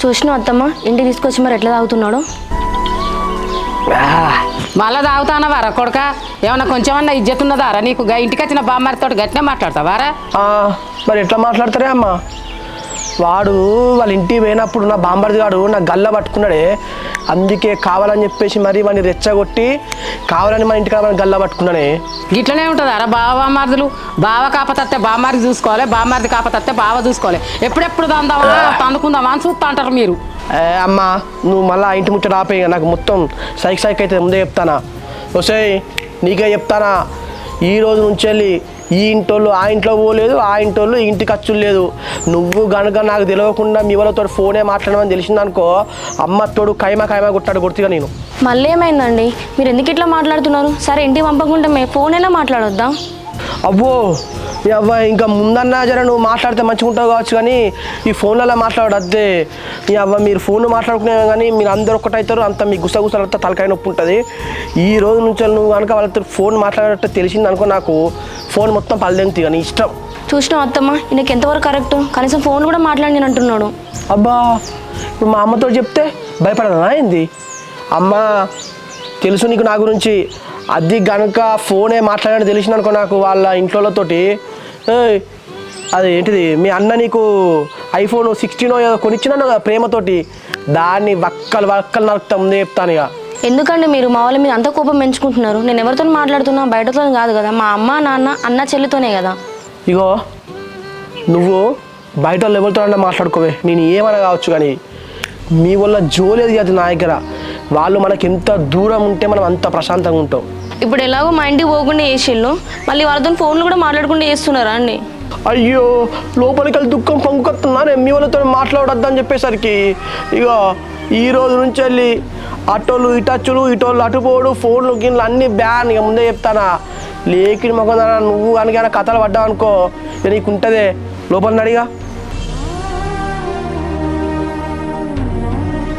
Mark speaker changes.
Speaker 1: చూసిన అత్తమ్మ ఇంటికి తీసుకొచ్చి మరి ఎట్లా తాగుతున్నాడు?
Speaker 2: మళ్ళా తాగుతానవారా కొడుక? ఏమన్నా కొంచెమన్నా ఇజ్జత్ ఉన్నదారా నీకు? ఇంటికి వచ్చిన బామ్మారితో గట్టినే మాట్లాడతావారా?
Speaker 3: మరి ఎట్లా మాట్లాడతారే అమ్మా? వాడు వాళ్ళ ఇంటికి పోయినప్పుడు నా బాంబర్ది గాడు నా గల్ల పట్టుకున్నాడే, అందుకే కావాలని చెప్పేసి మరి వాడిని రెచ్చగొట్టి కావాలని మన ఇంటికి మన గల్ల పట్టుకున్నానే.
Speaker 2: గిట్లనే ఉంటుంది అరా బామ్మార్దులు. బావ కాపతత్తే బామ్మారిది చూసుకోవాలి, బామ్మారిది కాపతత్తే బావ చూసుకోవాలి. ఎప్పుడెప్పుడు తందామా తందుకుందామా అని చూస్తా అంటారు మీరు.
Speaker 3: అమ్మా నువ్వు మళ్ళీ ఆ ఇంటి ముచ్చట ఆపేయ, నాకు మొత్తం సైక్ అయితే ముందే చెప్తానా. వసేయ్ నీకే చెప్తానా, ఈ రోజు నుంచి వెళ్ళి ఈ ఇంటోళ్ళు ఆ ఇంట్లో పోలేదు, ఆ ఇంటోళ్ళు ఈ ఇంటికి ఖర్చులు లేదు. నువ్వు కనుక నాకు తెలియకుండా మీ వాళ్ళతో ఫోనే మాట్లాడమని తెలిసిందనుకో, అమ్మ తోడు కైమా కొట్టిగా నేను.
Speaker 1: మళ్ళీ ఏమైందండి? మీరు ఎందుకు ఇట్లా మాట్లాడుతున్నారు? సరే ఇంటికి పంపకుండా ఫోన్ అయినా మాట్లాడొద్దా?
Speaker 3: అబ్బో అవ్వ ఇంకా ముందన్నా జర నువ్వు మాట్లాడితే మంచిగా ఉంటావు కావచ్చు, కానీ ఈ ఫోన్లలో మాట్లాడు అద్దే. ఈ అవ్వ మీరు ఫోన్ మాట్లాడుకునేవే కానీ మీరు అందరు ఒక్కటవుతారు, అంత మీ గుసగుసలంతా తలకాయ నొప్పి ఉంటుంది. ఈ రోజు నుంచి నువ్వు కనుక వాళ్ళతో ఫోన్ మాట్లాడేటట్టు తెలిసింది అనుకో, నాకు ఫోన్ మొత్తం పల్లెంతి కానీ ఇష్టం.
Speaker 1: చూసినా అత్తమ్మ ఈయనకి ఎంతవరకు కరెక్ట్? కనీసం ఫోన్ కూడా మాట్లాడి అంటున్నాడు.
Speaker 3: అబ్బా ఇప్పుడు మా అమ్మతో చెప్తే భయపడదా ఏంది? అమ్మ తెలుసు నీకు నా గురించి, అది కనుక ఫోనే మాట్లాడని తెలిసింది అనుకో నాకు వాళ్ళ ఇంట్లోతోటి, అది ఏంటిది మీ అన్న నీకు iPhone 16 ఏదో కొనిచ్చినాను కదా ప్రేమతోటి, దాన్ని వక్కలు నరుకుతా ముందే చెప్తాను. ఇక
Speaker 1: ఎందుకండి మీరు మా వాళ్ళ మీద అంత కోపం పెంచుకుంటున్నారు? నేను ఎవరితో మాట్లాడుతున్నా? బయటతో కాదు కదా, మా అమ్మ నాన్న అన్న చెల్లితోనే కదా.
Speaker 3: ఇగో నువ్వు బయట వాళ్ళు ఎవరితో మాట్లాడుకోవే, నేను ఏమన్నా కావచ్చు, కానీ మీ వల్ల జోలేదు అది నా దగ్గర. వాళ్ళు మనకి ఎంత దూరం ఉంటే మనం అంత ప్రశాంతంగా ఉంటాం.
Speaker 1: ఇప్పుడు ఎలాగో మా ఇంటికి పోకుండా చేసిళ్ళు, మళ్ళీ వాళ్ళతో ఫోన్లు కూడా మాట్లాడకుండా చేస్తున్నారా అండి?
Speaker 3: అయ్యో లోపలికి వెళ్ళి దుఃఖం పొంగుకొస్తున్నా, నేను మీ వాళ్ళతో మాట్లాడొద్దని చెప్పేసరికి ఇక ఈ రోజు నుంచి వెళ్ళి అటోళ్ళు ఇటచ్చులు ఇటోళ్ళు అటుపోడు ఫోన్లు గిన్నెలు అన్నీ బ్యాన్. ఇక ముందే చెప్తానా, లేకిడి మొక్క నువ్వు కనుక కథలు పడ్డావు అనుకో నీకు ఉంటుందే లోపల అడిగా.